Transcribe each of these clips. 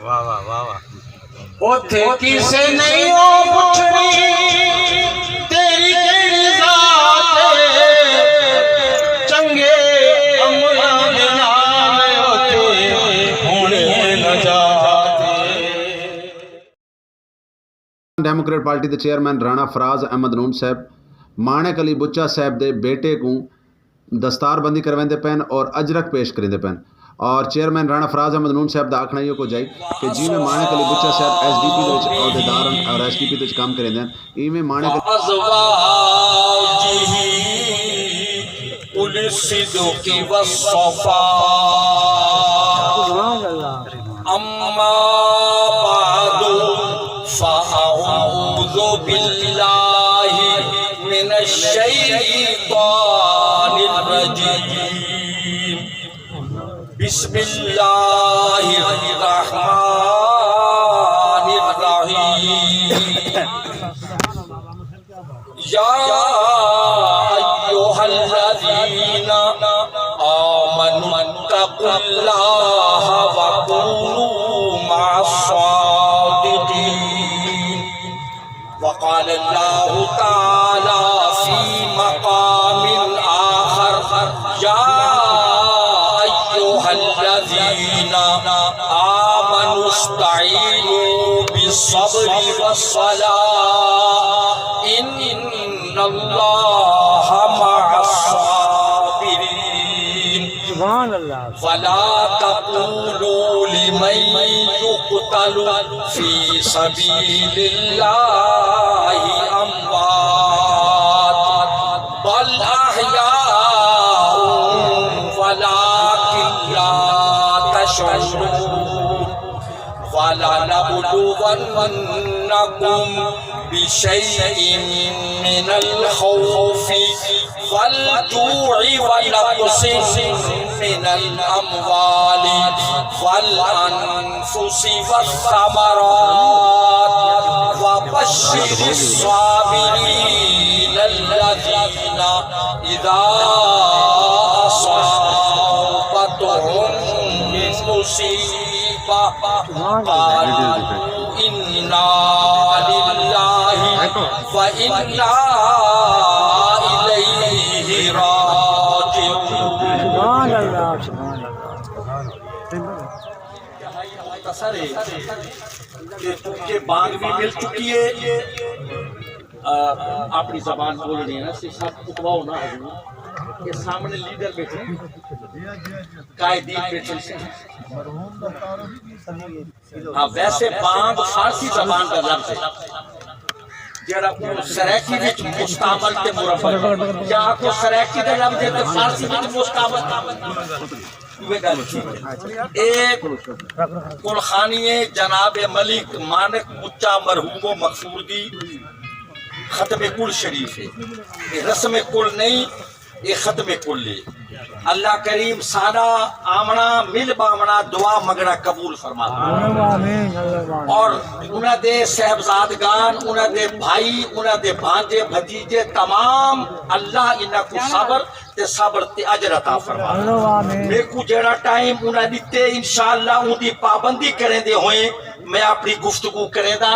واہ واہ واہ واہ اوتھے کسے نہیں او پچھڑی تیری کیڑی ذات چنگے امراں دے نال اوتھے ہونی ہے نجات ڈیموکریٹ پارٹی دے چیئرمین رانا فراز احمد نون صاحب مانک علی بچا صاحب دے بیٹے کو دستار بندی کرویندے پین اور اجرک پیش کریندے پین اور چیئرمین رانا فراز احمد نون صاحب دا آکھنا کو جائی کہ جی میں مانک علی بچا صاحب ایس ڈی پی دے وچ عہدیدار اور ایس ڈی پی دے وچ کام کریندے ہیں ایویں مانک ازواجہ اول الصدق والصفاء اما بعد فاعوذ باللہ من الشیطان الرجیم بسم اللہ الرحمن الرحیم یا ایھا الذین آمنوا اتقوا اللہ وکونوا مع الصادقین وقال اللہ تعالی فی مقام آخر یا الذین آمنوا استعینوا بالصبر والصلاة ان اللہ مع الصابرین ولا تقولوا لمن يقتل في سبيل الله اموات بل احیاء ولكن لا تشعرون ولنبلونكم بشيء من الخوف والجوع ونقص من الأموال والأنفس والثمرات وبشر الصابرين الذين إذا أصابتهم مصيبة قالوا إنا لله وإنا إليه راجعون کہ بانگ بھی مل چکی ہے اپنی زبان بولنی ہے نا سب اتواؤ نا حضور کے سامنے لیڈر بیٹھے قائدین بیٹھے ہاں ویسے بانگ فارسی زبان کا لفظ ہے جڑا کو سریکی وچ مستعمل تے مربع یا کو سریکی دا لفظ ہے تے فارسی وچ مستعمل ایک کلخانی جناب ملک مانک بچا مرحوم و مغفور دی ختم کل شریف ہے یہ رسم کل نہیں یہ ختم کل ہے اللہ کریم سارا آمنا مل بامنا دعا مگنا قبول فرما اور انہاں دے صاحبزادگان انہاں دے بھائی انہاں دے بھانجے بھتیجے تمام اللہ انہاں کو صبر تے صبر تے اجر عطا فرما میرے کو جیڑا ٹائم انہاں دیتے انشاءاللہ ان دی پابندی کریں دے ہوئیں میں اپنی گفتگو کریں دا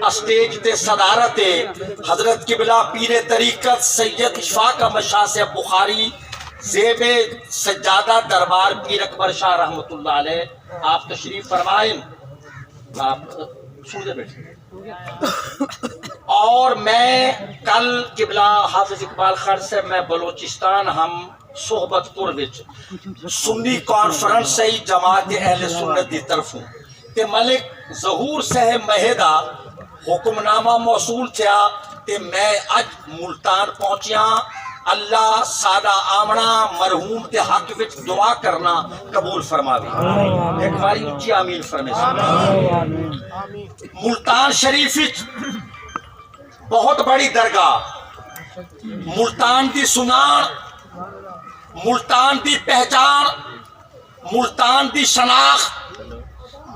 اسٹیج تے صدارت حضرت قبلہ پیر طریقت سید اشفاق مشاہ سے بخاری زیب سجادہ دربار پیر اکبر شاہ رحمت اللہ علیہ آپ تشریف فرمائیں آپ سوزے بیٹھیں اور میں کل قبلہ حافظ اقبال خیر سے میں بلوچستان ہم صحبت پور وچ سنی کانفرنس سے جماعت اہل سنت دی طرف ہوں تے ملک ظہور صاحب مہیدہ حکم نامہ موصول تھیا تے میں اج ملتان پہنچیا اللہ سادہ آمنا مرحوم تے حق وچ دعا کرنا قبول فرماوی ایک باری اچھی آمین فرمائے ملتان شریف وچ بہت بڑی درگاہ ملتان دی سنان ملتان دی پہچان ملتان دی شناخت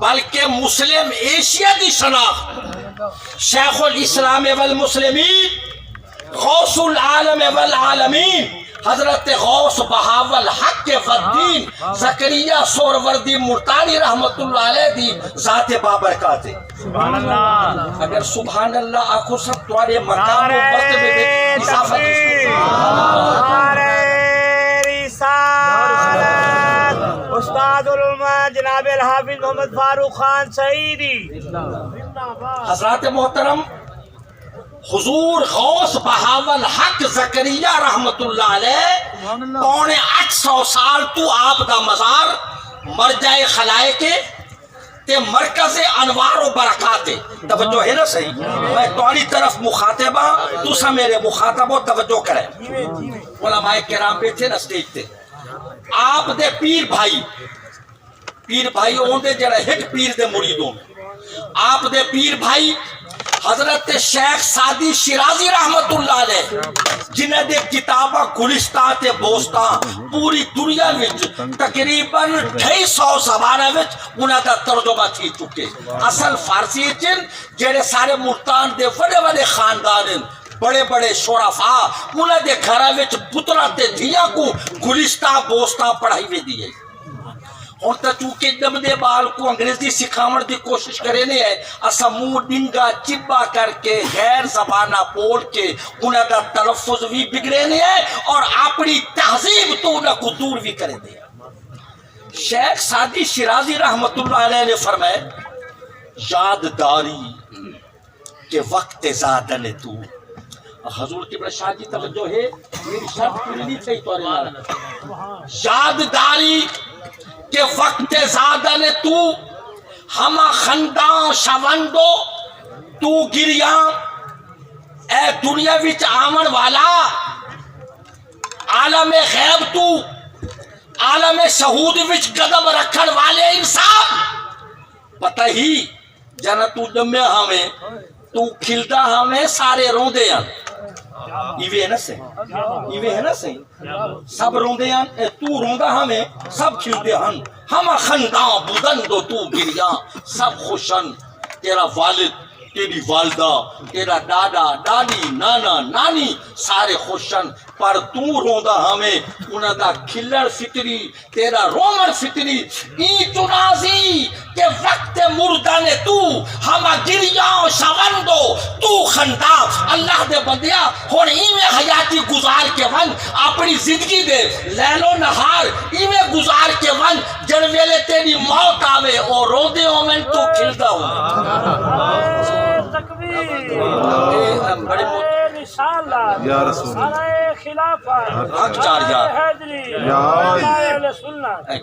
بلکہ مسلم ایشیا دی شناخت شیخ الاسلام والمسلمین غوث العالم والعالمین حضرت غوث بہاول حق والدین زکریا سہروردی ملتانی رحمت اللہ علیہ دی ذات بابرکات ہے. سبحان اللہ. اگر سبحان اللہ آنکھوں سب تمہارے مقام و مرتبے میں اضافہ استاد علماء جناب الحافظ محمد فاروق خان سعیدی. حضرات محترم حضور غوث بہاول حق زکریا رحمت اللہ علیہ 850 سال تو آپ دا مزار مرجع خلائق تے مرکز انوار و برکات. توجہ ہے نا صحیح؟ میں تمہاری طرف مخاطبہ تسا میرے مخاطبوں توجہ کریں. علماء کرام بیٹھے نا سٹیج تے آپ دے پیر بھائی ہوندے جڑا ہٹ پیر دے مریدوں آپ دے پیر بھائی حضرت شیخ سعدی شیرازی رحمت اللہ علیہ جنہیں دے کتابہ گلستان تے بوستان پوری دنیا وچ تقریباً 250 زبانہ وچ انہاں دا ترجمہ تھی چکے. اصل فارسی چن جڑے سارے ملتان دے بڑے بڑے خاندان بڑے بڑے شرفاء انہاں دے گھراں وچ پتراں تے دھیاں کو گلستان بوستان پڑھائی وے دی ہے. اور تا چونکہ دم دے بال کو انگریزی سکھاون دی کوشش کرے نے ہے اسا منہ ڈنگا چبا کر کے غیر زبانہ بول کے انہاں دا تلفظ بھی بگڑے نے ہے اور اپنی تہذیب تو انہاں کو دور بھی کرے دے. شیخ سعدی شیرازی رحمت اللہ علیہ نے فرمایا یاد داری کہ وقت زادن تو. حضور کی بڑا شاہ جی توجہ ہے میری شرط پوری نہیں چاہیے تو یاد داری کہ وقت زادن تو ہما خنداں شوندو تو گریاں اے دنیا وچ آمن والا عالم غیب تو عالم شہود وچ قدم رکھن والے انسان پتہ ہی جانا تو جمع ہمیں تو کھلتا ہمیں سارے روندے ہیں ایوے ہے نا صحیح سب روندے ہیں تو روندا ہمیں سب کھلتے ہیں ہم خنداں بدندو تو گریاں سب خوشن تیرا والد تیری والدہ تیرا دادا دادی نانا نانی سارے خوشن پر تو روندا ہمیں انہاں دا کھلڑ فطری تیرا رومن فطری ای چنازی کہ وقت مردہ نے تو ہما گریاں شوندو تو خندا. اللہ دے بندیا ہن ایویں حیاتی گزار کے ون اپنی زندگی دے لیل و نہار ایویں گزار کے ون جن ویلے تیری موت آوے اور روندے ہومن تو کھلدا ہو. بڑے یا رسول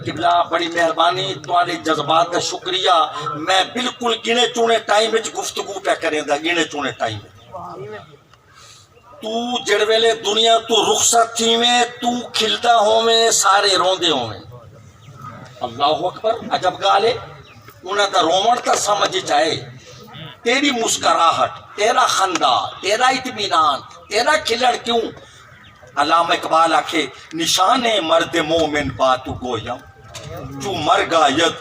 قبلہ بڑی مہربانی تمہارے جذبات کا شکریہ. میں بالکل گنے چونے ٹائم وچ گفتگو پہ کریں دا گنے چونے ٹائم تو جڑ ویلے دنیا تو رخصت تھی میں تو کھلتا ہو میں سارے روندے ہو میں. اللہ اکبر عجب گالے انہاں دا رومن تا سمجھ جائے تیری مسکراہٹ تیرا خندہ تیرا اطمینان تیرا کھلڑ کیوں. علامہ اقبال آکھے نشان مرد مومن باتو گویا جو مر گاید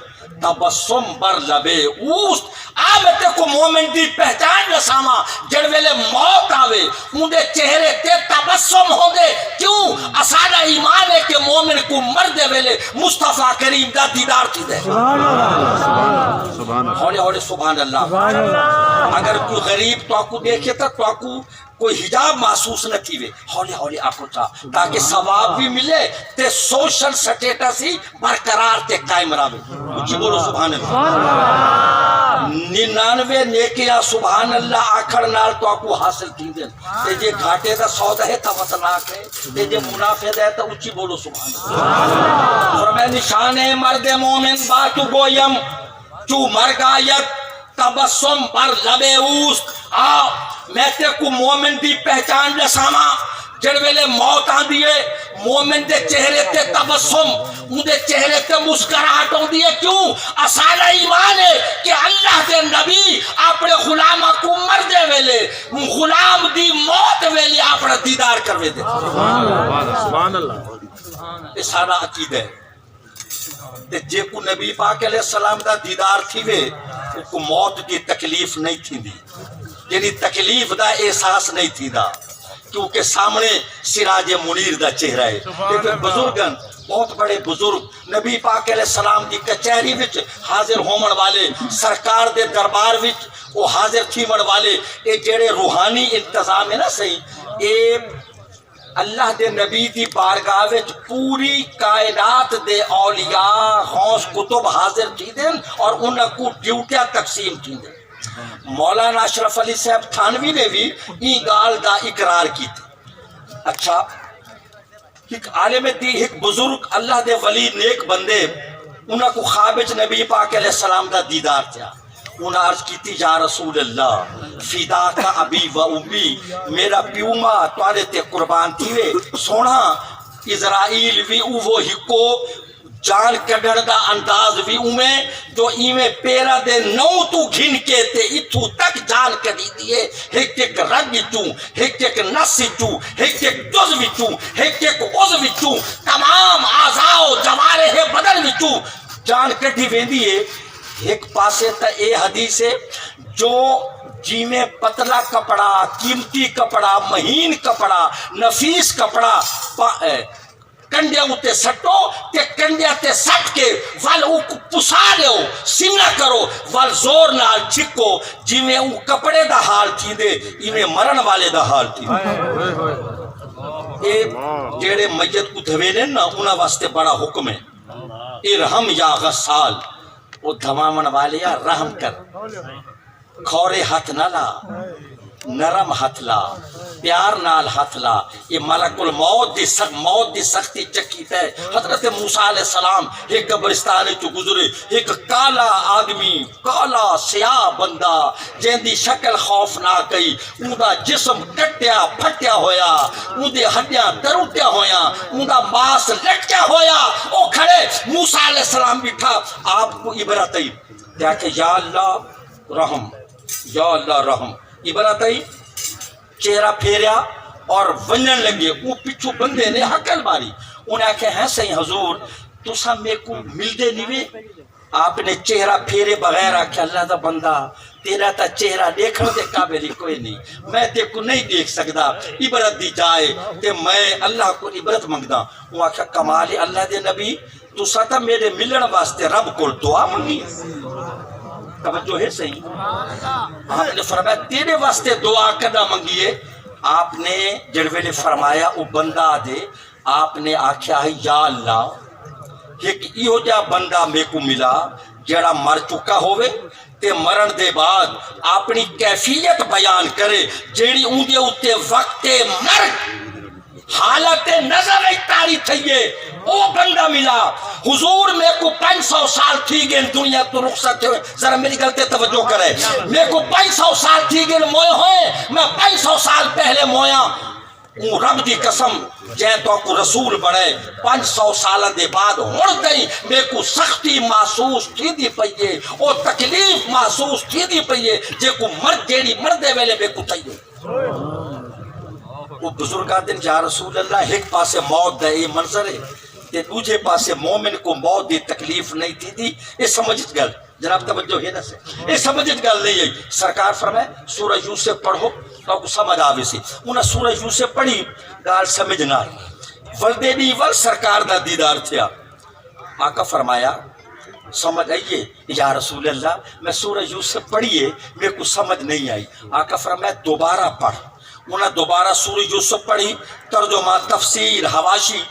تبسم بر لبے اوست. آبتے کو مومن دی پہچان رساما جڑ ویلے موت آوے اندے چہرے تے تبسم ہوں دے. کیوں اسانا ایمان ہے کہ مومن کو مردے ویلے مصطفیٰ کریم دا دیدار تھی دے. ہولے ہولے سبحان اللہ. اگر کوئی غریب تو آپ کو دیکھے تا تو آپ کو کوئی حجاب محسوس نہ تھی وے ہولے ہولے آپ کو چاہ تاکہ ثواب بھی ملے تے سوشل سٹیٹس ہی برقرار تے قائم راوے. اچھی بولو سبحان اللہ. 99 نیکیاں سبحان اللہ آکھڑ نال تو آپ کو حاصل کی دیں. تے جے گھاٹے دا سودا ہے تا وطناک ہے تے جے منافع ہے تا اچھی بولو سبحان اللہ. فرمائے نشان مرد مومن باتو گویم چو مرگایت تبسم بر لبے اوست. میں تے کو مومن دی پہچان رساما جڑ ویلے موت آن دیئے مومن دے چہرے تے تبسم ان دے چہرے تے مسکراہٹ ہوں دیئے. کیوں اسانا ایمان ہے کہ اللہ دے نبی اپنے غلامہ کو مردے ویلے غلام دی موت ویلے اپنا دیدار کروے دے. سبحان اللہ. اسانا عقید ہے تے جے کو نبی پاک علیہ السلام دا دیدار تھی وے کو موت دی تکلیف نہیں تھی دی یعنی تکلیف دا احساس نہیں تھی دا کیونکہ سامنے سراج منیر دا چہرہ ہے لیکن بزرگن بہت بڑے بزرگ نبی پاک علیہ السلام دی کچہری وچ حاضر ہومن والے سرکار دے دربار وچ وہ حاضر تھیمن والے اے جڑے روحانی انتظام ہے نا صحیح اے اللہ دے نبی دی بارگاہ وچ پوری کائنات دے اولیاء غوث کتب حاضر تھی دین اور انہاں کو ڈیوٹیاں تقسیم تھی دین مولانا اشرف علی صاحب تھانوی نے بھی این گال دا اقرار کی تھی اچھا ایک عالم دی ایک بزرگ اللہ دے ولی نیک بندے انہاں کو خواب وچ نبی پاک علیہ السلام دا دیدار تھیا انہاں عرض کی تھی یا رسول اللہ فدا کا ابی و امی میرا پیوما توارے تے قربان تھیوے سونا اسرائیل وی وہ ہکو جان کڈن دا انداز بھی اویں جو ایویں پیرا دے نو تو گھن کے تے اتھو تک جان کڈی دیے ایک ایک رگ وچوں ایک ایک نس وچوں ایک ایک جز وچوں ایک ایک عضو وچوں تمام اعضاء و جوارح بدن وچوں جان کڈی ویندی ہے ایک پاسے تا اے حدیث ہے جو جی میں پتلا کپڑا قیمتی کپڑا مہین کپڑا نفیس کپڑا کنڈیا اتے سٹو تے کنڈیا تے سٹ کے وال او پسا دیو سینہ کرو وال زور نال چھکو جی میں او کپڑے دا حال تھی دے ایویں مرن والے دا حال تھی اے جیڑے میت کو دھوینے نا انہاں واسطے بڑا حکم ہے ارحم یا غسال وہ دھوامن والے یا رحم کر کھورے ہاتھ نہ لا نرم ہاتھ لا پیار نال ہاتھ لا یہ ملک الموت دی سختی چکی تے حضرت موسیٰ علیہ السلام ایک قبرستان چو گزرے ایک کالا آدمی کالا سیاہ بندہ جن دی شکل خوف نہ کئی اون دا جسم کٹیا پھٹیا ہویا اون دے ہڈیاں تروٹیا ہویا اون دا ماس لٹیا ہویا او کھڑے موسیٰ علیہ السلام بیٹھا آپ کو عبرت ہے کیا کہ یا اللہ رحم یا اللہ رحم عبرت ہے چہرہ پھیریا اور ونن لگے وہ پچھو بندے نے حقل ماری انہیں آکھے ہیں صحیح حضور تو سا میں کو مل دے نیوے آپ نے چہرہ پھیرے بغیر آکھے اللہ دا بندہ تیرا تا چہرہ دیکھنے دے قابلی کوئی نہیں میں تے کو نہیں دیکھ سکتا عبرت دی جائے تے میں اللہ کو عبرت منگدا وہ آکھے کمال اللہ دے نبی تو سا تا میرے ملن واسطے رب کو دعا منگی توجہ ہے صحیح آپ نے فرمایا تیرے واسطے دعا کرنا منگیے آپ نے جڑوے نے فرمایا او بندہ دے آپ نے آکھیا ہے یا اللہ ایک ایہو جا بندہ میں کو ملا جڑا مر چکا ہوئے تے مرن دے بعد اپنی کیفیت بیان کرے جیڑی اون دے اتے وقت مرگ حالت نظر اتاری تھئیے او بندہ ملا حضور میں کو 500 سال تھی گئے دنیا تو رخصت ہوئے ذرا میری گلتے توجہ کرے میں کو 500 سال تھی گئے موئے ہوئے میں 500 سال پہلے مویا رب دی قسم جائے تو کو رسول بڑھے 500 سالہ دے بعد ہڑ گئی میں کو سختی محسوس تھی دی پئیے او تکلیف محسوس تھی دی پئیے جے کو مرد جیڑی مردے ویلے میں کو تھئیے وہ بزرگاں دن یا رسول اللہ ایک پاسے موت دے یہ منظر ہے تے دوجے پاسے مومن کو موت دی تکلیف نہیں تھی دی یہ سمجھت گل جناب توجہ ہے نا سے یہ سمجھت گل نہیں ہے سرکار فرمائے سورہ یوسف پڑھو تو کو سمجھ آوے سی انہاں سورہ یوسف پڑھی گال سمجھنا ولدے دی ول سرکار دا دیدار تھیا آقا فرمایا سمجھ آئیے یا رسول اللہ میں سورہ یوسف پڑھیے میرے کو سمجھ نہیں آئی آقا فرمایا دوبارہ پڑھ انہاں دوبارہ سورہ یوسف پڑھی ترجمہ تفسیر حواشی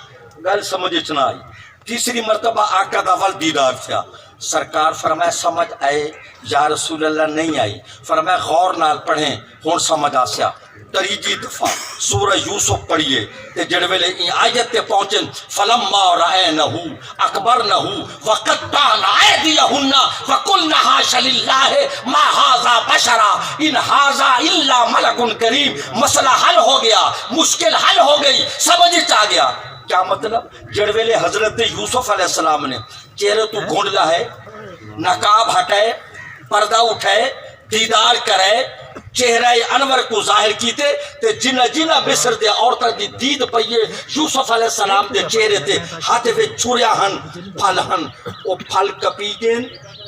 گل سمجھ نہ آئی تیسری مرتبہ آقا دا ول دیدار تھیا سرکار فرمایا سمجھ آئے یا رسول اللہ نہیں آئی فرمایا غور نال پڑھیں ہون سمجھ آسیا تریجی دفعہ سورہ یوسف پڑھیے تے جڑ ویلے این آیت تے پہنچن فلما رأینہو اکبرنہو وقطعن ایدیہن وقلن حاش للہ ما ھذا بشرا ان ھذا الا ملک کریم مسئلہ حل ہو گیا مشکل حل ہو گئی سمجھ آ گیا کیا مطلب جڑ ویلے حضرت یوسف علیہ السلام نے چہرے تو گھونڈلا ہے نقاب ہٹائے پردہ اٹھائے دیدار کرے چہرہ انور کو ظاہر کیتے تے جنہ جنہ مصر دے عورتاں دی دید پئیے یوسف علیہ السلام دے چہرے تے ہاتھ وچ چھریا ہن پھل ہن او پھل کپی گئے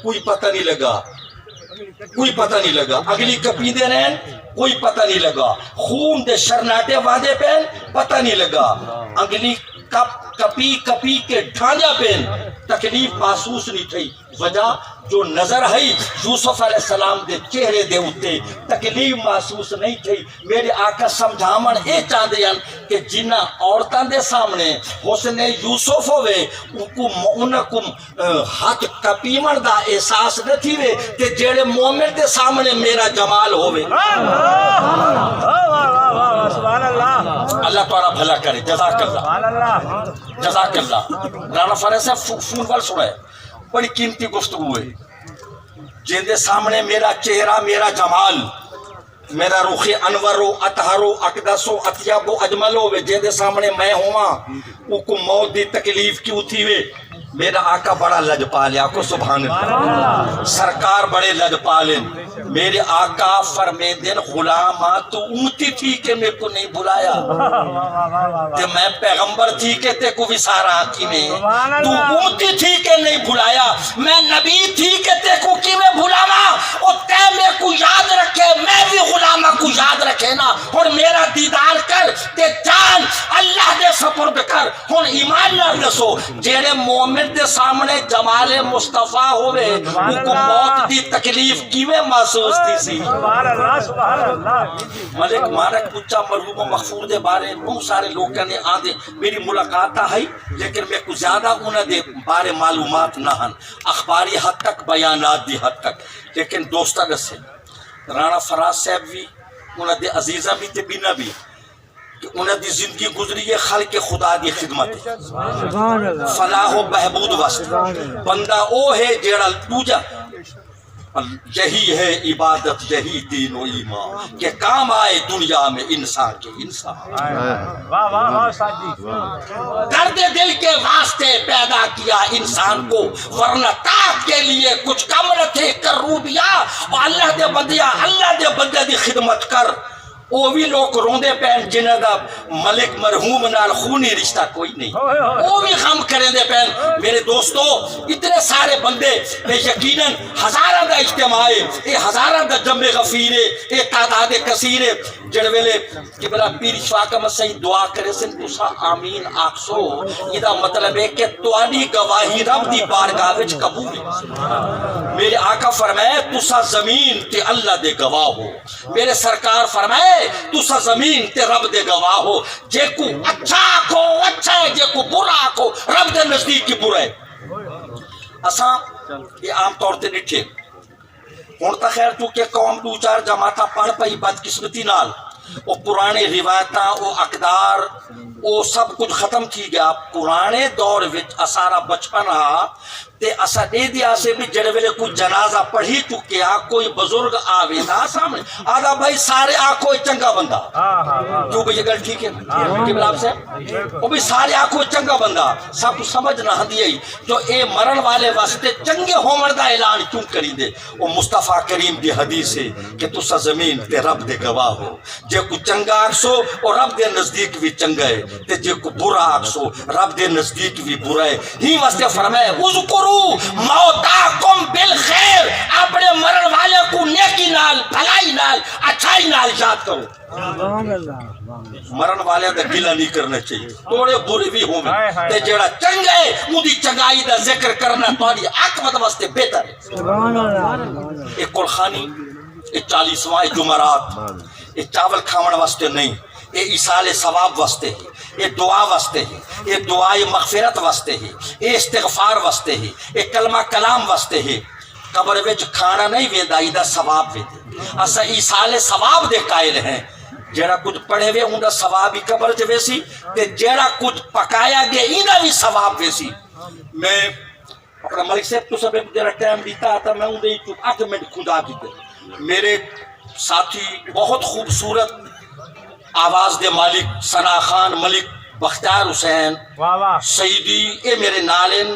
کوئی پتہ نہیں لگا کوئی پتہ نہیں لگا اگلی کپی دے رہن کوئی پتہ نہیں لگا خون دے شرناٹے وادے پہن پتہ نہیں لگا اگلی کپی کپی کے ڈھانجا پہن تکلیف محسوس نہیں تھی وجہ جو نظر ہے یوسف علیہ السلام دے چہرے دے اتے تکلیف محسوس نہیں تھی میرے آقا سمجھامن اے چاہ دیان کہ جنہ عورتاں دے سامنے حسن یوسف ہوئے انکم ہاتھ کپیمن دا احساس نہ تھی وے کہ جیڑے مومن دے سامنے میرا جمال ہوئے سبحان اللہ اللہ تعالیٰ بھلا کرے جزاک اللہ جزاک اللہ رانا فرے سے فون پر سنائے بڑی قیمتی گفتگو ہے جن دے سامنے میرا چہرہ میرا جمال میرا رخ انور و اطہر و اقدس و اطیب و اجمل ہو جن دے سامنے میں ہوا وہ کو موت دی تکلیف کیوں تھی وے میرا آقا بڑا لجپال آقا سبحان اللہ سرکار بڑے لجپالن میرے آقا فرمیدن غلامہ تو اونتی تھی کہ میرے کو نہیں بلایا کہ میں پیغمبر تھی کہ تے کو وسارا کی میں تو اونتی تھی کہ نہیں بلایا میں نبی تھی کہ تے کو کی میں بلاوا اور تے میں کو یاد رکھے میں بھی غلامہ کو یاد رکھے نا اور میرا دیدار کر تے جان اللہ دے سپرد کر اور ایمان نہ دسو جیڑے مومن دے سامنے جمال مصطفیٰ ہوئے ان کو موت دی تکلیف کیویں محسوس تھی سی سبحان اللہ سبحان اللہ ملک مارک بچہ مرحوم و مغفور دے بارے بہت سارے لوگ کہنے آدھے میری ملاقات ہے لیکن میں کو زیادہ انہیں دے بارے معلومات نہ ہن اخباری حد تک بیانات دی حد تک لیکن دوستہ سے رانا فراز صاحب بھی انہیں دے عزیزہ بھی تے بینا بھی کہ انہیں دی زندگی گزری ہے خلق خدا دی خدمت فلاح و بہبود واسط بندہ او ہے جیڑا دوجا یہی ہے عبادت یہی دین و ایمان کہ کام آئے دنیا میں انسان کے انسان واہ واہ واہ ساجی درد دل کے واسطے پیدا کیا انسان کو ورنہ تاک کے لیے کچھ کم نہ تھے کر روبیا اور اللہ دے بندے دی خدمت کر وہ بھی لوگ روندے پہن جنہ دا ملک مرحوم نال خونی رشتہ کوئی نہیں وہ بھی غم کریں دے پہن میرے دوستو اتنے سارے بندے یقیناً ہزارہ دا اجتماع ہے یہ ہزارہ دا جمع غفیر ہے یہ تعداد کثیر ہے جڑویلے کہ بلا پیر شفاقہ مسیح دعا کرے سن تسا آمین آکسو یہ دا مطلب ہے کہ توانی گواہی رب دی بارگاہ وچ قبول میرے آقا فرمائے تسا زمین تے اللہ دے گواہ ہو میرے سرکار فرمائے تسا زمین تے رب دے گواہ ہو جے کو اچھا آکھو اچھا ہے جے کو برا آکھو رب دے نزدیک کی برا ہے اساں یہ عام طور تے نٹھے ہون تا خیر چونکہ قوم دو چار جماعتاں پڑھ پئی بدقسمتی نال وہ پرانے روایتاں وہ اقدار وہ سب کچھ ختم تھی گیا پرانے دور وچ اسارا بچپن ہا تے اسا دے دیا سے بھی جڑے ویلے کوئی جنازہ پڑھی چکیا کوئی بزرگ آوے دا سامنے آدھا بھائی سارے آنکھوں چنگا بندہ کیوں بھئی یہ گل ٹھیک ہے قبلاب سے وہ بھی سارے آنکھوں چنگا بندہ سب کچھ سمجھ نہ ہندی ہے جو اے مرن والے واسطے چنگے ہومن دا اعلان کیوں کری دے وہ مصطفیٰ کریم دی حدیث ہے کہ تسا زمین تے رب دے گواہ ہو جے کو چنگا آکسو اور رب دے نزدیک بھی چنگا ہے تے جے کو برا آکسو رب دے نزدیک بھی برا ہے ہی واسطے فرمائے اذکروا موتاکم بالخیر اپنے مرن والے کو نیکی نال بھلائی نال اچھائی نال یاد کرو مرن والے دا گلہ نہیں کرنا چاہیے توڑے برے بھی ہوں تے جڑا چنگا ہے مودی چنگائی دا ذکر کرنا تاری عاقبت واسطے بہتر ہے ایک کلخانی ایک 40واں جمعرات یہ چاول کھاون واسطے نہیں یہ ایصال ثواب واسطے ہے یہ دعا واسطے ہے یہ دعائے مغفرت واسطے ہے یہ استغفار واسطے ہے یہ کلمہ کلام واسطے ہے قبر وچ کھانا نہیں ویندا ایدا ثواب ویندے اسا ایصال ثواب دے قائل ہیں جیڑا کچھ پڑھے ہوئے اوندا ثواب ہی قبر چ ویسی تے جیڑا کچھ پکایا گیا ایدا بھی ثواب ویسی میں اپنا ملک صاحب تو سب جڑا ٹائم دیتا تھا میں اون دے 8 منٹ خدا کیتے میرے ساتھی بہت خوبصورت آواز دے مالک ثنا خان ملک بختیار حسین سیدی اے میرے نالن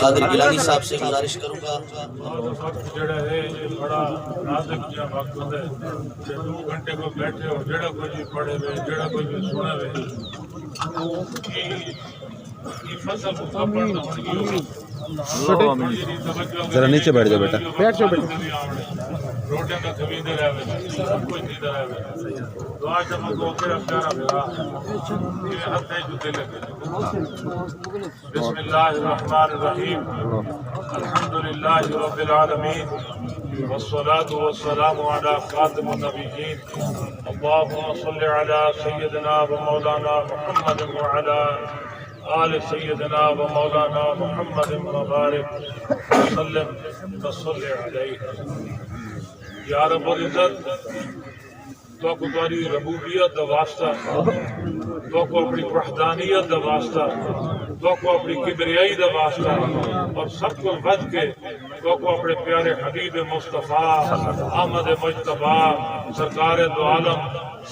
قادر گیلانی صاحب سے گزارش کروں گا. وقت جڑا ہے یہ بڑا نازک جہا وقت ہے کہ 2 گھنٹے کو بیٹھے ہو جڑا کوئی بھی پڑھے ہوئے جڑا کوئی بھی سنے ہوئے کی فصل کو پڑھنا ذرا نیچے بیٹھ جاؤ بیٹا. بیٹھ جاؤ بیٹا. روٹے کا خریدے رہے سب کچھ دیتے رہے دعا جب کو پھر پیارا میرا یہ ہاتھ ہے جوتے لگے. بسم اللہ الرحمن الرحیم الحمدللہ رب العالمین والصلاة والسلام علی خاتم النبیین اللہم صل علی سیدنا و مولانا محمد وعلی آل سیدنا و مولانا محمد مبارک وسلم وصل علیہ. یا رب العزت تو کو تاری ربوبیت دا واسطہ تو کو اپنی وحدانیت دا واسطہ تو کو اپنی کبریائی دا واسطہ اور سب کو ود کے تو کو اپنے پیارے حبیب مصطفیٰ احمد مجتبی سرکار دو عالم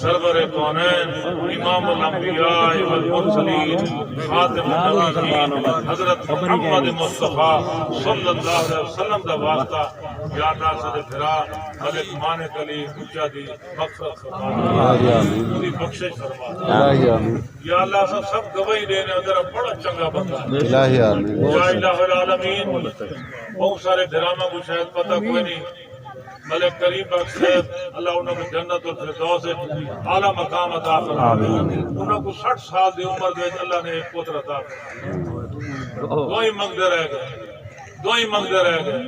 سرور کونین امام الانبیاء والمرسلین خاتم النبیین حضرت محمد مصطفیٰ صلی اللہ علیہ وسلم دا واسطہ یا اللہ سے پھرا ملک مانک علی کچا دی مغفرت فرما پوری بخشش فرما. یا اللہ سے سب گواہی دینے ادھر بڑا چنگا بندہ یا الہ العالمین. بہت سارے ڈرامہ کو شاید پتہ کوئی نہیں. ملک کریم بخش صاحب اللہ انہوں کو جنت الفردوس اعلیٰ مقام عطا فرمائے. انہوں کو 60 سال دی عمر دے اللہ نے ایک پتر عطا فرمائے. 2 ہی منگتے رہ گئے 2 ہی منگتے رہ گئے.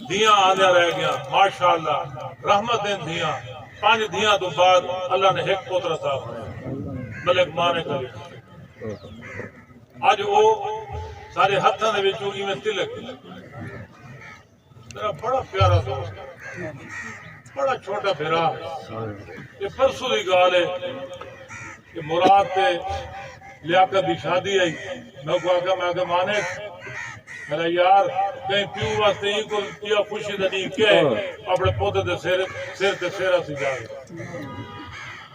دیاں آنے رہ گیا ماشاءاللہ رحمتیں دیاں 5 دیاں تو بعد اللہ نے ایک پتر عطا فرمائے ملک مانے کریم. آج وہ سارے ہاتھوں دے وچوں ایویں تلک میرا بڑا پیارا دوست بڑا چھوٹا بھرا یہ پرسوں دی گال ہے کہ مراد تے لیاقت دی شادی آئی. میں کو آگا میں مانے میرا یار کہیں پیو واسطے ہی کو کیا خوشی دا نہیں کیا ہے اپنے پوتے دے سیر تے سیرہ سی جا گئے.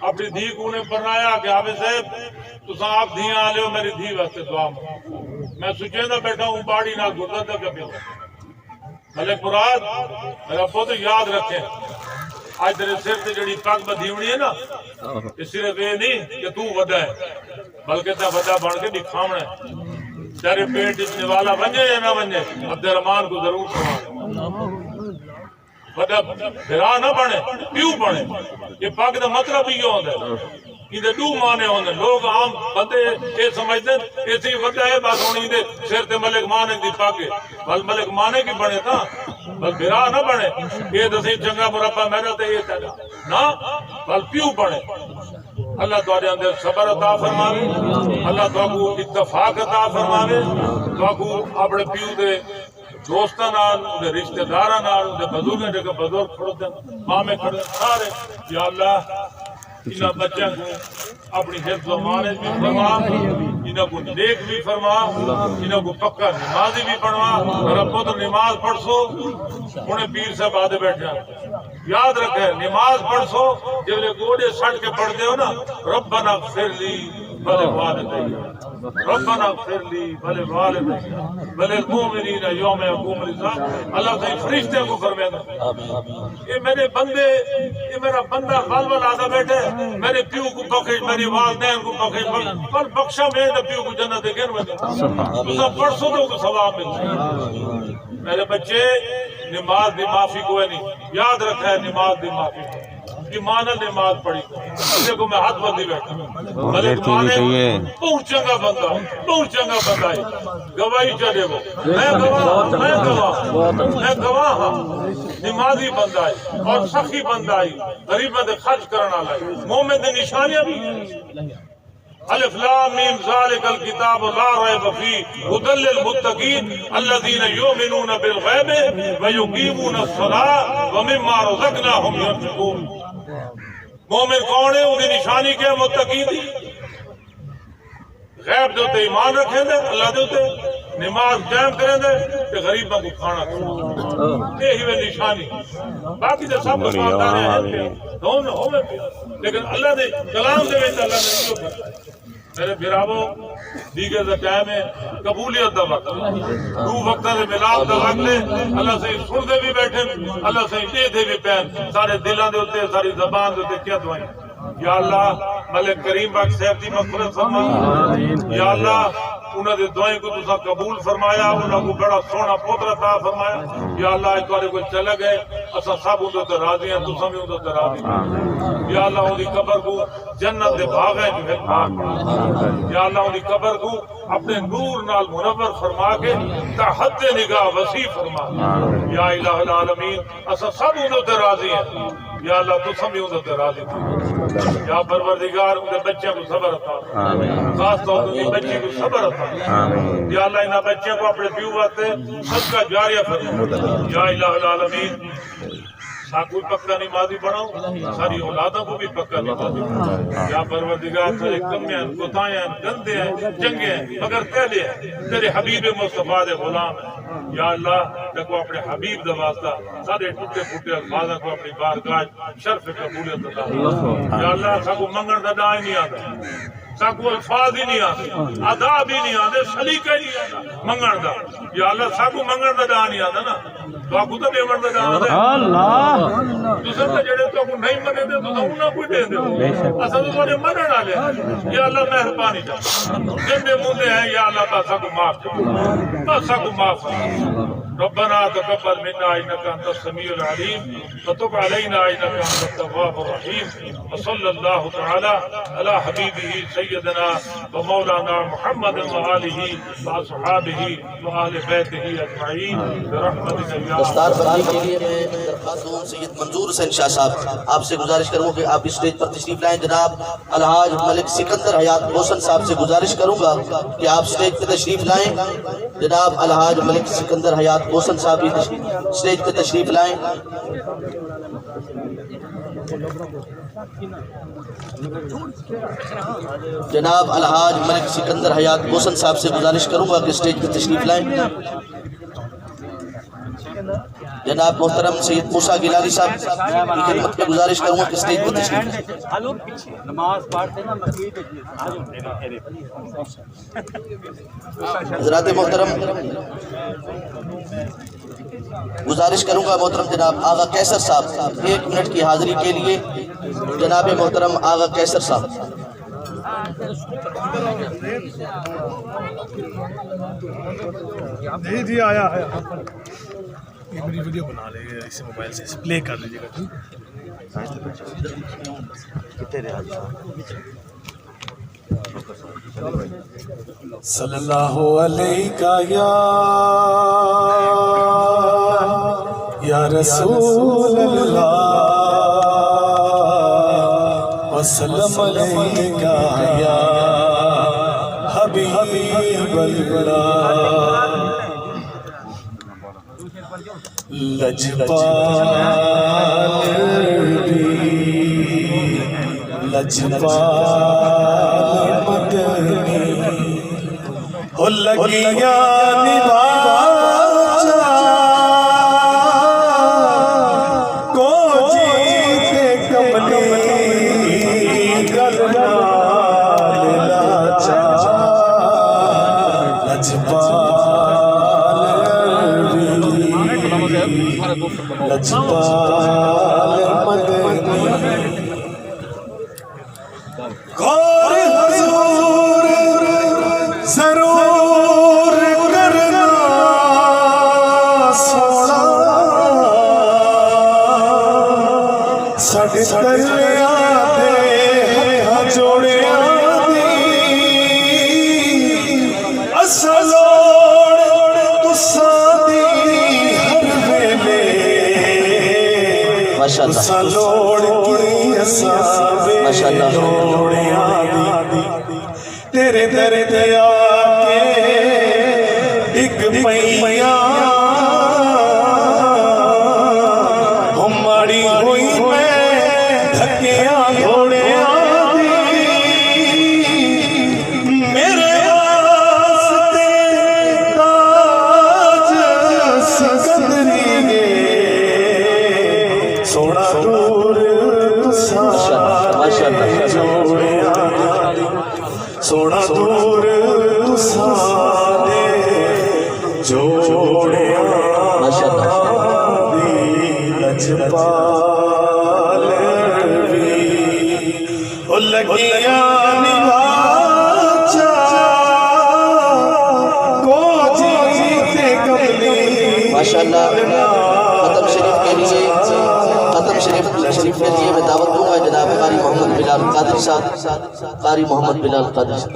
اپنی دھی کو انہیں پرنایا کہ حافظ صاحب تو آپ دھیاں آ لے ہو میری دھی واسطے دعا میں سوچے دا بیٹھا ہوں باڑی نہ گردہ تھا کبھی. ملک مراد میرا پوت یاد رکھیں آج تیرے سر تے جڑی پگ بدھی ہونی ہے نا اس صرف یہ نہیں کہ تو وڈا ہے بلکہ تے وڈا بن کے دکھاونا ہے. تیرے پیٹ اتنے والا بنے یا نہ بنے عبد الرحمان کو ضرور سمانا. وڈا بھرا نہ بنے پیو بنے. یہ پگ دا مطلب ہی ہوتا ہے یہ 2 مانے ہوندے. لوگ عام بندے یہ سمجھتے ہیں ایسی وڈا ہے بس ہونی دے سر تے ملک مانے دی پگ ہے بل ملک مانے کی بنے تھا بل بھرا نہ بنے. یہ دسی چنگا مربع میرا تے یہ تیرا نہ بل پیو بنے. اللہ تواڈے اندر صبر عطا فرماوے. اللہ تواکو اتفاق عطا فرماوے. تواکو اپنے پیو دے دوستاں نال دے رشتہ داراں نال دے بزرگاں جگہ بزرگ کھڑے مامے کھڑے سارے یا اللہ انہاں بچوں کو اپنی حفظ و مانج بھی فرما انہاں کو نیک بھی فرما انہاں کو پکا نمازی بھی بنوا. ربو تو نماز پڑھ سو انہیں پیر صاحب آدھے بیٹھے یاد رکھے نماز پڑھ سو جب گوڑے سٹ کے پڑھتے ہو نا ربنا اغفر لی بلے والدی ربنا اغفر لی بلے والدی بلے المؤمنین یوم یقوم الحساب. اللہ تعالی فرشتے کو فرمایا یہ میرے بندے یہ میرا بندہ ول آدھا بیٹھے میرے پیو کو بخش میری والدین کو بخش پر بخشا میں پیو کو جنت دے گھر پرسوں تو ثواب ملتا. میرے بچے نماز دی معافی کوئی نہیں یاد رکھا ہے. نماز دی معافی ایمان نماز پڑھی دیکھو میں ہاتھ بندی بیٹھا ملک مانے بہت چنگا بندہ بہت چنگا بندہ ہے. گواہی چلے وہ میں گواہ ہاں. نمازی بندہ ہے اور سخی بندہ ہے غریبوں دے خرچ کرنا ہے. مومن دے نشانیاں بھی الف لام میم ذالک الکتاب لا ریب فیہ ھدی للمتقین الذین یؤمنون بالغیب ویقیمون الصلاۃ ومما رزقناہم ينفقون. مومن کون ہے ان کی نشانی کیا متقی دی غیب دے ایمان رکھیں دے اللہ دے نماز قائم کریں دے کہ غریبوں کو کھانا کھانا یہی وہ نشانی. باقی تو سب مالدار ہیں دونوں ہوئے لیکن اللہ دے کلام دے وچ اللہ نے نہیں میرے بھراوو دیگر دا ٹائم ہے قبولیت دا وقت دو وقت دے ملاب دا وقت لے اللہ سے سن دے بھی بیٹھے اللہ سے دے دے بھی پین سارے دلان دے ہوتے ساری زبان دے ہوتے کیا دعائیں یا اللہ ملک کریم باق صاحب دی مغفرت فرما یا اللہ انہوں نے دعائیں کو تسا قبول فرمایا انہوں کو بڑا سونا پوتر عطا فرمایا یا اللہ ایک بارے کوئی چلے گئے اسا سب اندر تے راضی ہیں تسا بھی اندر تے راضی ہیں یا اللہ ان دی قبر کو جنت دے باغ ہیں جو ہے باغ یا اللہ ان دی قبر کو اپنے نور نال منور فرما کے تا حد نگاہ وسیع فرما یا الہ العالمین اسا سب اندر تے راضی ہیں یا اللہ تسا بھی اندر تے راضی ہیں یا پروردگار ان بچے کو صبر عطا خاص طور پر بچے کو صبر عطا یا اللہ انہاں بچے کو اپنے پیو واسطے صدقہ جاریہ فرما یا الہ العالمین کوئی پکا نمازی بناؤ ساری اولادوں کو بھی پکا نمازی بناؤ یا پروردگار تیرے کمے ہیں کوتاہیں ہیں گندے ہیں چنگے ہیں مگر تیرے ہیں تیرے حبیب مصطفیٰ دے غلام ہیں یا اللہ کو اپنے حبیب دا واسطہ سارے ٹوٹے پھوٹے الفاظوں کو اپنی بارگاہ شرف قبولیت عطا یا اللہ سب کو منگن دا ڈاں نہیں آتا سب کو الفاظ ہی نہیں آتے ادا بھی نہیں آتے سلیقہ ہی نہیں آتا منگن دا یا اللہ سب کو منگن دا ڈاں نہیں آتا نا تو آپ کو تو دیون دا ڈاں آتا اللہ دوسرے تو جڑے تو کو نہیں منے دے تو انہاں کوئی دے دے اصل تو نے منن والے یا اللہ مہربانی کر جن دے مندے ہیں یا اللہ بس کو معاف کر بس کو معاف کر ربنا تقبل منا انك انت السميع العليم وتب علينا انك انت التواب الرحيم وصلى الله تعالى على حبيبه سيدنا ومولانا محمد وآله واصحابه واهل بيته اجمعين برحمتك يا دستار بندی کے لیے میں درخواست دوں سید منظور حسین شاہ صاحب آپ سے گزارش کروں کہ آپ اسٹیج پر تشریف لائیں جناب الحاج ملک سکندر حیات محسن صاحب سے گزارش کروں گا کہ آپ اسٹیج پر تشریف لائیں جناب الحاج ملک سکندر حیات محسن صاحب بھی اسٹیج پر تشریف لائیں جناب الحاج ملک سکندر حیات محسن صاحب سے گزارش کروں گا کہ اسٹیج پر تشریف لائیں جناب محترم سید موسیٰ گیلانی صاحب کی خدمت میں گزارش کروں گا کہ اسٹیج پر تشریف حضرات محترم گزارش کروں گا محترم جناب آغا کیسر صاحب 1 منٹ کی حاضری کے لیے جناب محترم آغا کیسر صاحب جی آیا ہے یہ میری ویڈیو بنا لے گا اس موبائل سے پلے کر لیجیے گا صلی اللہ علیہ یا رسول اللہ وسلم علیکہ یا حبیب اللہ لجپال مدنی ہو لگیا نبھا کو جیتے کملی گلنا لاچا لجپال مدنی غور حضور ضرور کرنا سونا ساڈے دریا دے ہتھ جوڑیا دی اساں لوڑ تساں دی ہر ویلے ماشاءاللہ لوڑ کی اساں لوڑیا دی تیرے در دیا کے ایک پیاں ہماری ہوئی میں دھکیاں گھوڑیا دی میرے واسطے تاج سکندری گے سونا دور تساں جوڑیا سونا لجپال بھی او لگیا نبھاچا کو جیتے قبلی ماشاءاللہ ختم شریف کے لیے میں دعوت دوں گا جناب قاری محمد بلال قادری صاحب. قاری محمد بلال قادری صاحب.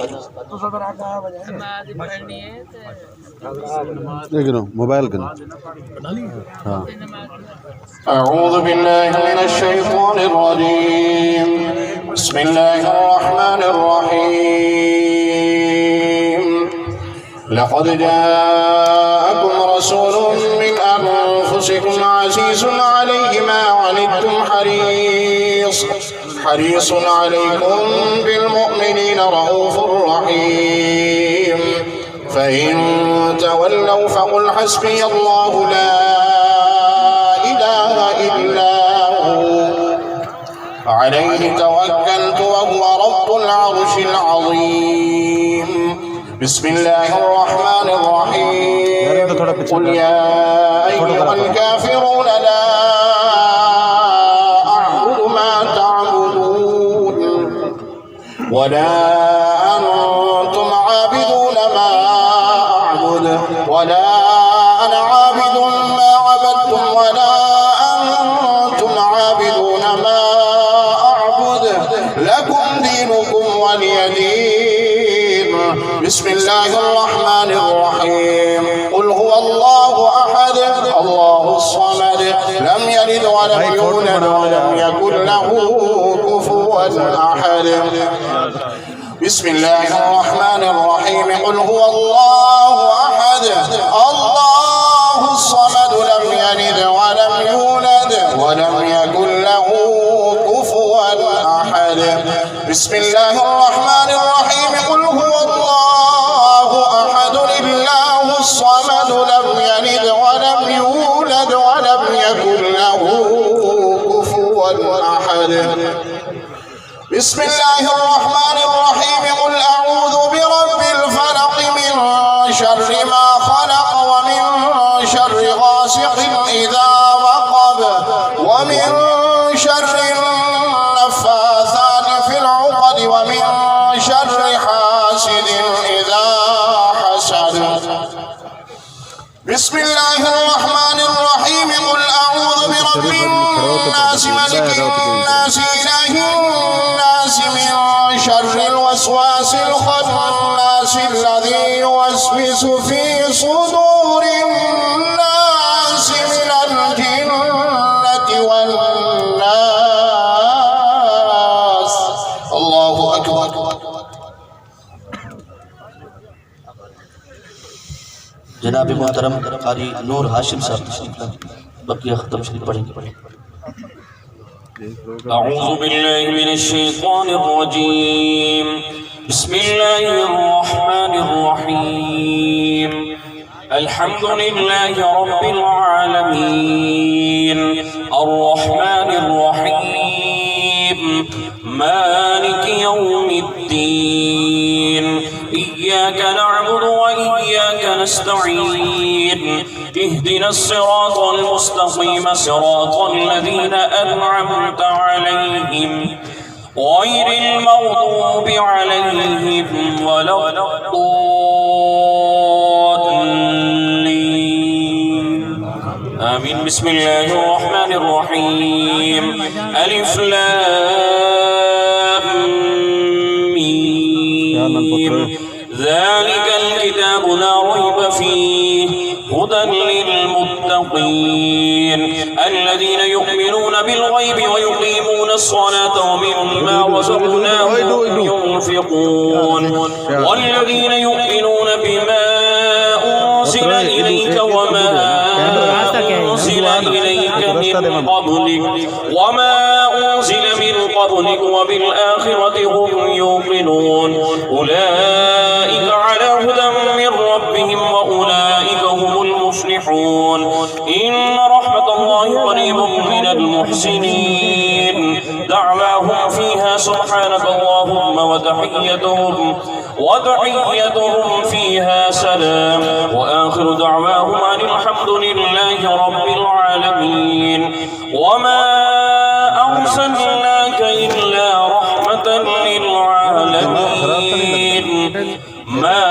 موبائل کا أعوذ بالله من الشيطان الرجيم. بسم الله الرحمن الرحيم. لقد جاءكم رسول من أنفسكم عزيز عليه ما عنتم حريص عليكم بالمؤمنين رؤوف رحيم. فإن تولوا فقل حسبي الله لا إله إلا هو عليه توكلت وهو رب العرش العظيم. بسم الله الرحمن الرحيم. قل يا أيها الكافرون لا أعبد ما تعبدون ولا أنتم عابدون ما أعبد ولا أنا عابد ما عبدتم ولا أنتم عابدون ما أعبد لكم دينكم ولي دين. بسم الله الرحمن الرحيم. قل هو الله أحد الله الصمد لم يلد ولم يولد ولم يكن له كفوا أحد. بسم الله الرحمن الرحيم. قل هو الله أحد الله الصمد لم يلد ولم يولد ولم يكن له كفوا أحد. بسم الله الرحمن الرحيم. قل هو الله أحد الله الصمد لم يلد ولم يولد ولم يكن له كفوا أحد. بسم الله الرحمن الرحيم. قل أعوذ برب الفلق من شر ما خلق ومن شر غاسق إذا وقب ومن شر النفاثات في العقد ومن شر حاسد إذا حسد. بسم الله الرحمن الرحيم. قل أعوذ برب الناس ملك الناس إله الناس من شر الوسواس الخناس الذي يوسوس في صدور الناس من الجنة والناس. الله أكبر. جناب محترم قاری نور ہاشم صاحب تشریف لائیں. بقیہ ختم شریف پڑھیں گے. أعوذ بالله من الشيطان الرجيم. بسم الله الرحمن الرحيم. الحمد لله رب العالمين الرحمن الرحيم مالك يوم الدين. إياك نعبد وإياك نستعين. اهدنا الصراط المستقيم صراط الذين أنعمت عليهم غير المغضوب عليهم ولا الضالين. آمين. بسم الله الرحمن الرحيم. ألف لام ميم. ذلك الكتاب لا ريب فيه هدى للمتقين الذين يؤمنون بالغيب ويقيمون الصلاة ومما رزقناهم ينفقون والذين يؤمنون بما أنزل إليك وما أنزل إليك من قبلك وبالآخرة هم يوقنون أولئك على هدى من ربهم وأولئك هم المفلحون. إن رحمة الله قريب من المحسنين. دعواهم فيها سبحانك اللهم وتحيتهم فيها سلام وآخر دعواهم أن الحمد لله رب العالمين. العالمين وما أرسلناك إلا رحمة للعالمين ما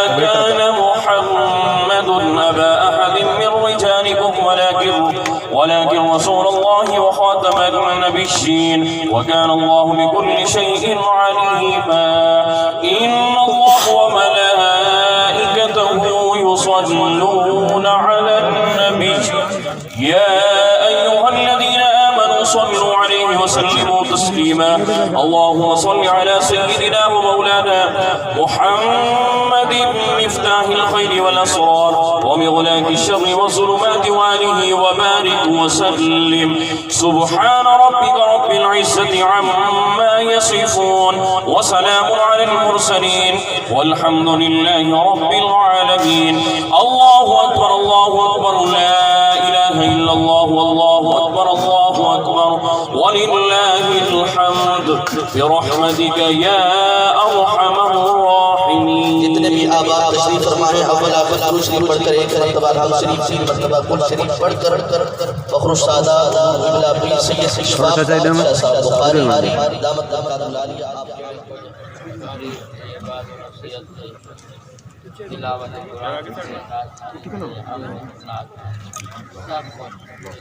كان محمد أبا أحد من رجالكم ولكن رسول الله وخاتم النبيين وكان الله بكل شيء عليما إن الله وملائكته يصلون على النبي يا أيها الذين آمنوا صلوا عليه وسلموا تسليما اللهم صل على سيدنا ومولانا محمد مفتاح الخير والأسرار ومغلاق الشر والظلمات وآله وبارك وسلم سبحان ربك رب العزة عما يصفون وسلام على المرسلين والحمد لله رب العالمين الله أكبر لا إله إلا الله والله أكبر ولله الحمد برحمتك يا أرحم الراحمين. جتنے بھی آباد تشریف فرما ہے اول آپ درود شریف پڑھ کر ایک مرتبہ رحم شریف 3 مرتبہ قل شریف پڑھ کر فخر السادات قبلہ پیر سید شفاف صاحب بخاری دامت العالیہ آپ تلاوت قرآن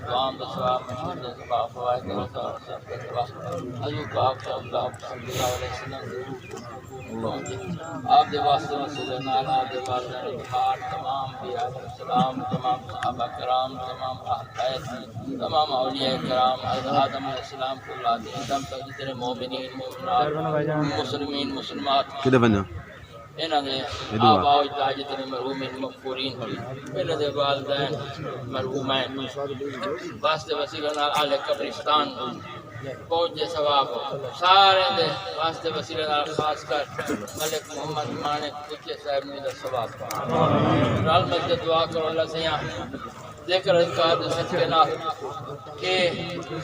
دعام دسواب مشہور دسواب فوائد دسواب حضور پاک صلی اللہ علیہ وسلم آپ دے واسطے وسلم آپ دے واسطے بخار تمام انبیاء علیہ السلام تمام صحابہ کرام تمام اہل بیت تمام اولیاء کرام آدم علیہ السلام کو اللہ دے دم تک جتنے مومنین مومنات مسلمین مسلمات انہوں نے آبا و اجداد جتنے مرحومین مغفورین انہوں نے والدین مرحومین واسطے وسیلہ نال اہل قبرستان پہنچے ثواب سارے دے واسطے وسیلہ نال خاص کر ملک محمد مانک کچے صاحب نے ثواب رال مجد دعا کرو اللہ سے یہاں ذکر اذکار دے صدقے نال کہ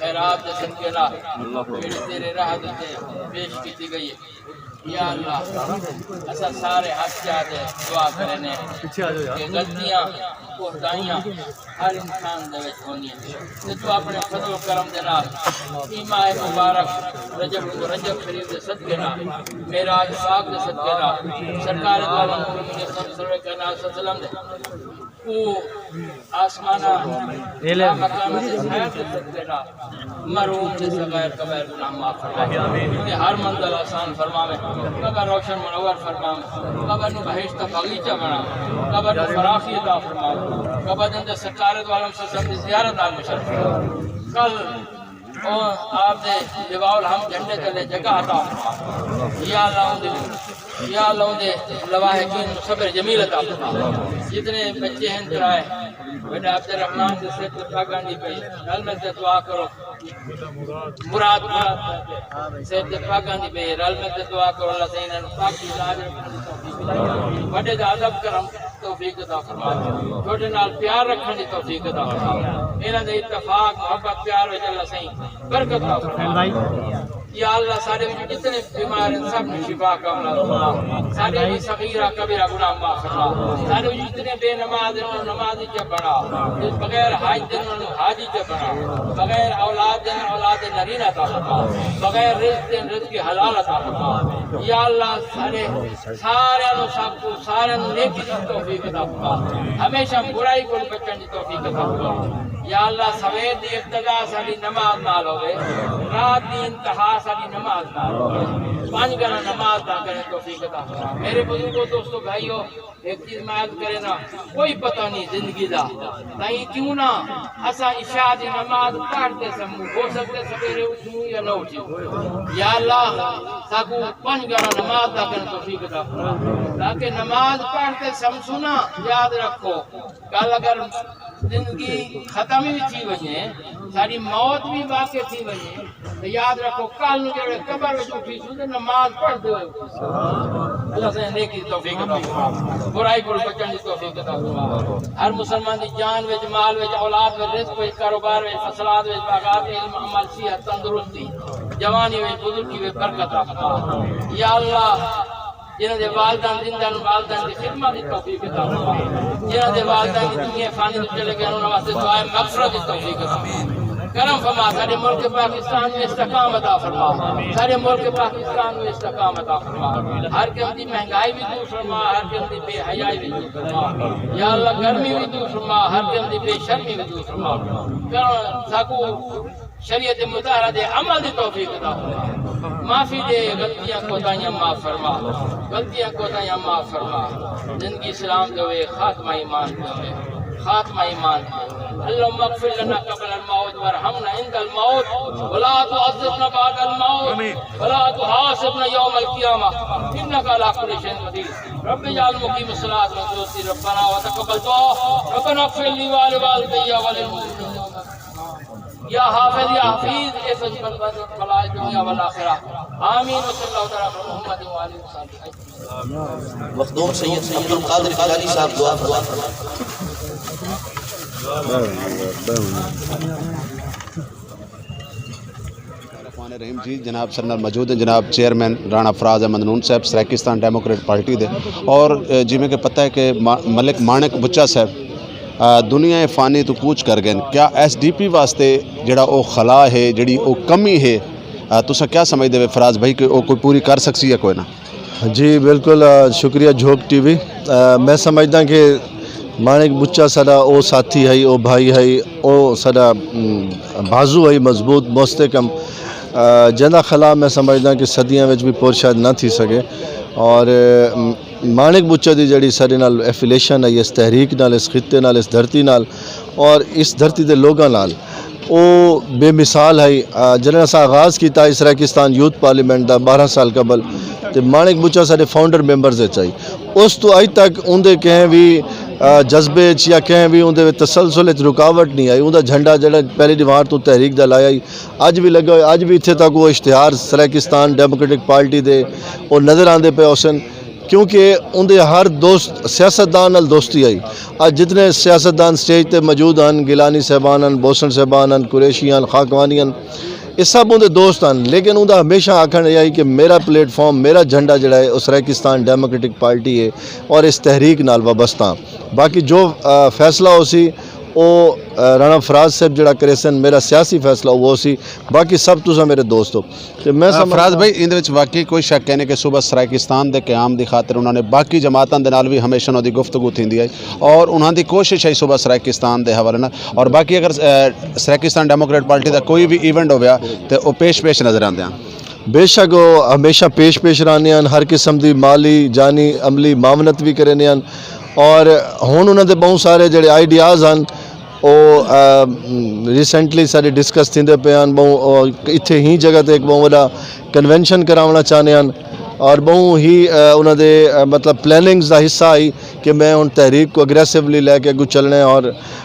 خیرات دے صدقے نال تیرے راہ دے پیش کی گئی ہے یا اللہ ایسا سارے حق چاہتے دعا کرنے کہ غلطیاں کوتاہیاں ہر انسان دے وچ ہونی ہیں تو اپنے فضل و کرم دے نال ماہ مبارک رجب شریف دے صدقے نال معراج پاک دے صدقے نال سرکار دو عالم محمد صلی اللہ علیہ وسلم دے او آسمانہ مقام دے خیر دے صدقے نال مرحوم دے صغیر کبیر گناہ معاف فرمائے ہر منزل آسان فرماوے قبر روشن منور فرماوے قبر نو بہشت باغیچہ بناوے قبر نو فراخی عطا فرماوے قبر اندر سرکار دو عالم صلی اللہ علیہ وسلم دی زیارت آل مشرف کل آپ دے لواء ہم جھنڈے تلے جگہ عطا فرماوے یا اللہ دے لواحقین صبر جمیل عطا فرماوے جتنے بچے ہیں ترائے بڑے عبد الرحمن دے سے پاکانی پہ رل میں سے دعا کرو مراد سے پاکانی پہ رل میں سے دعا کرو اللہ سے انہوں پاکی علاج بڑے ادب کرم توفیق عطا فرمائے چھوٹے نال پیار رکھنے دی توفیق عطا فرمائے انہوں دے اتفاق محبت پیار وچ اللہ سے برکت عطا فرمائے یا اللہ سارے جتنے بیمار ہیں سب نے شفا کاملہ فرما سارے بھی صغیرہ کبیرہ گناہ معاف فرما سارے جتنے بے نماز ہیں انہوں نمازی کے بڑھا بغیر حاج دن انہوں حاجی کے بڑھا بغیر اولاد دن اولاد نرین عطا فرما بغیر رزق دن رزق کی حلال عطا فرما یا اللہ سارے انہوں سب کو سارے انہوں نیکی کی توفیق عطا فرما ہمیشہ برائی کو بچن کی توفیق عطا فرما یا اللہ سوید دی ابتدا ساری نماز نال ہوئے رات دی انتہا ساری نماز نال ہوئے 5 گھنٹہ نماز نہ کریں توفیق عطا فرما میرے بزرگوں دوستوں بھائیوں ایک چیز میں عرض کرے نا کوئی پتہ نہیں زندگی دا تائیں کیوں نہ اسا عشاء دی نماز پڑھتے سمو ہو سکتے سویرے اٹھوں یا نہ اٹھوں یا اللہ ساکو 5 گھنٹہ نماز نہ کریں توفیق عطا فرما تاکہ نماز پڑھتے سمسو نا یاد رکھو کل اگر زندگی ختم بھی تھی وجے ساری موت بھی واقع تھی وجے تو یاد رکھو کل نو جڑے قبر وچ اٹھی سو تے نماز پڑھ دو اللہ سے نیکی توفیق عطا فرما برائی کو بچن دی توفیق عطا فرما ہر مسلمان دی جان وچ مال وچ اولاد وچ رزق وچ کاروبار وچ فصلات وچ باغات علم عمل صحت تندرستی جوانی وچ بزرگی وچ برکت عطا فرما یا اللہ جنہاں دے والدین زندہ والدین دی خدمت دی توفیق عطا فرما جنہاں دے والدین دی دنیا فانی تو چلے گئے انہاں واسطے دعائے مغفرت دی توفیق عطا فرما کرم فرما سارے ملک پاکستان میں استقامت عطا فرما سارے ملک پاکستان میں استقامت عطا فرما ہر قسم دی مہنگائی بھی دور فرما ہر قسم دی بے حیائی بھی دور فرما یا اللہ گرمی بھی دور فرما ہر قسم دی بے شرمی بھی دور فرما کرم ساکو شریعت مطالعہ دے عمل دی توفیق عطا فرما معافی دے غلطیاں کوتاہیاں معاف فرما غلطیاں کوتاہیاں معاف فرما زندگی اسلام دے خاتمہ ایمان دے خاتمہ ایمان اللهم اغفر لنا قبل الموت وارحمنا عند الموت ولا تعذبنا بعد الموت ولا تحاسبنا يوم القيامة إنك على كل شيء قدير رب اجعل مقيم الصلاة والصلاة ربنا وتقبل دعاء ربنا اغفر لي ولوالدي وللمؤمنين یا حافظ یا حفیظ احفظ من بلاء الدنیا والآخرہ آمین وصلی اللہ تعالی علی محمد وآلہ وسلم مخدوم سید عبد القادر قادری صاحب دعا فرمائیں رحیم جی جناب سرنر موجود ہیں جناب چیئرمین رانا فراز احمد نون صاحب سریکستان ڈیموکریٹ پارٹی دے اور جی کہ پتہ ہے کہ ملک مانک بچا صاحب دنیا فانی تو کوچ کر گئے کیا ایس ڈی پی واسطے جڑا او خلا ہے جڑی او کمی ہے تسا کیا سمجھ دے فراز بھائی کہ او کوئی پوری کر سکسی ہے کوئی نہ جی بالکل شکریہ جھوک ٹی وی میں سمجھدا کہ مانک بچا سارا او ساتھی ہے او بھائی ہے او سارا بازو ہے مضبوط مستحکم جنہ خلا میں سمجھدا کہ صدیاں وچ بھی پور شاید نہ تھی سکے اور مانک بچا دی جڑی سارے نال ایفیلیشن ہے اس تحریک نال اس خطے نال اس دھرتی نال اور اس دھرتی دے لوگاں نال او بے مثال ہے جنہاں اساں آغاز کیتا سریکستان یوتھ پارلیمنٹ دا 12 سال قبل تے مانک بچا سارے فاؤنڈر ممبرز چاہیے اس تو اج تک اندے کہیں بھی جذبے یا کہیں بھی اندے تسلسل رکاوٹ نہیں آئی اندہ جھنڈا جڑا پہلی دیوار تو تحریک دا لایا اج بھی لگا اج بھی اتنے تک وہ اشتہار سریکستان ڈیموکریٹک پارٹی دے وہ نظر آندے پہ حسن کیونکہ اندے ہر دوست سیاستدان نال دوستی آئی آج جتنے سیاستدان سٹیج تے موجود ہیں گیلانی صاحبان بوسن صاحبان خریشیان خاکوانیان یہ سب اندے دوست ہیں لیکن اندہ ہمیشہ آکھن یہ کہ میرا پلیٹ فارم میرا جھنڈا جڑا ہے سریکستان ڈیموکریٹک پارٹی ہے اور اس تحریک نال وابستہ باقی جو فیصلہ ہو سی وہ رانا فراز صاحب جڑا کرے سن میرا سیاسی فیصلہ وہ سی باقی سب تسا میرے دوست ہو میں فراز بھائی اندر واقعی کوئی شک کہنے کہ صبح سریکستان دے قیام دی خاطر انہوں نے باقی جماعتاں دے نال بھی ہمیشہ انہوں دی گفتگو تھیندی ہے اور انہوں دی کوشش ہے صبح سریکستان دے حوالے نال اور باقی اگر سریکستان ڈیموکریٹ پارٹی دا کوئی بھی ایونٹ ہویا تو وہ پیش نظر آندے ہیں بے شک وہ ہمیشہ پیش رہنے ہیں ہر قسم دی مالی جانی عملی معاونت بھی کرنے ہیں اور ہون انہوں دے بہت سارے جڑے آئیڈیاز ہیں وہ ریسنٹلی سارے ڈسکس تھیندے پے ہیں بہت اتنے ہی جگہ تے ایک بہت بڑا کنونشن کراونا چاہنے ہیں اور بہت ہی انہوں دے مطلب پلاننگز دا حصہ آئی کہ میں ان تحریک کو اگریسیولی لے کے اگو چلنے اور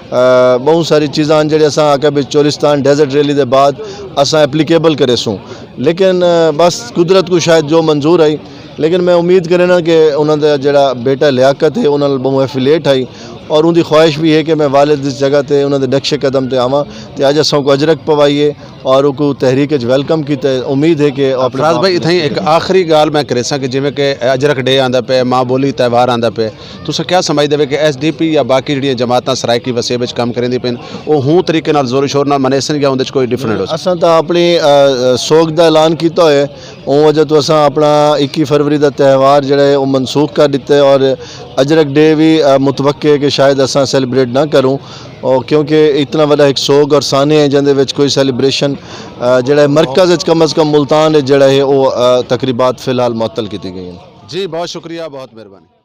بہت ساری چیزاں جڑے اساں آکے بھی چولستان ڈیزرٹ ریلی دے بعد اساں اپلیکیبل کرے سوں لیکن بس قدرت کو شاید جو منظور آئی لیکن میں امید کرنا کہ انہوں نے جڑا بیٹا لیاقت ہے انہوں نے بہت ایفیلیٹ آئی اور ان کی خواہش بھی ہے کہ میں والد اس جگہ تے انہوں نے نقش قدم تے آواں تے اج اساں کو اجرک پوائیے اور کو تحریک ویلکم کیتا امید ہے کہ فراز بھائی اتھائی ایک آخری گال میں کرے سا کہ جویں کہ اجرک ڈے آندا پے ماں بولی تہوار آندا پے تساں کیا سمجھ دے کہ ایس ڈی پی یا باقی جڑیاں جماعتاں سرائکی وسیع وچ کام کریندی پین او ہوں طریقے نال زور شور نال منیسن یا اون وچ کوئی ڈیفرنٹ ہو اساں تا اپنی سوگ دا اعلان کیتا ہے اون وجہ تو اساں اپنا 21 فروری دا تہوار جڑا ہے او منسوخ کر دتا ہے اور اجرک ڈے بھی متوقع ہے کہ شاید اساں سیلیبریٹ نہ کروں اور کیونکہ اتنا بڑا ایک سوگ اور سانے ہیں جندے وچ کوئی سیلیبریشن جڑا ہے مرکز کم از کم ملتان جڑا ہے وہ تقریبات فی الحال معطل کی گئی ہیں جی بہت شکریہ بہت مہربانی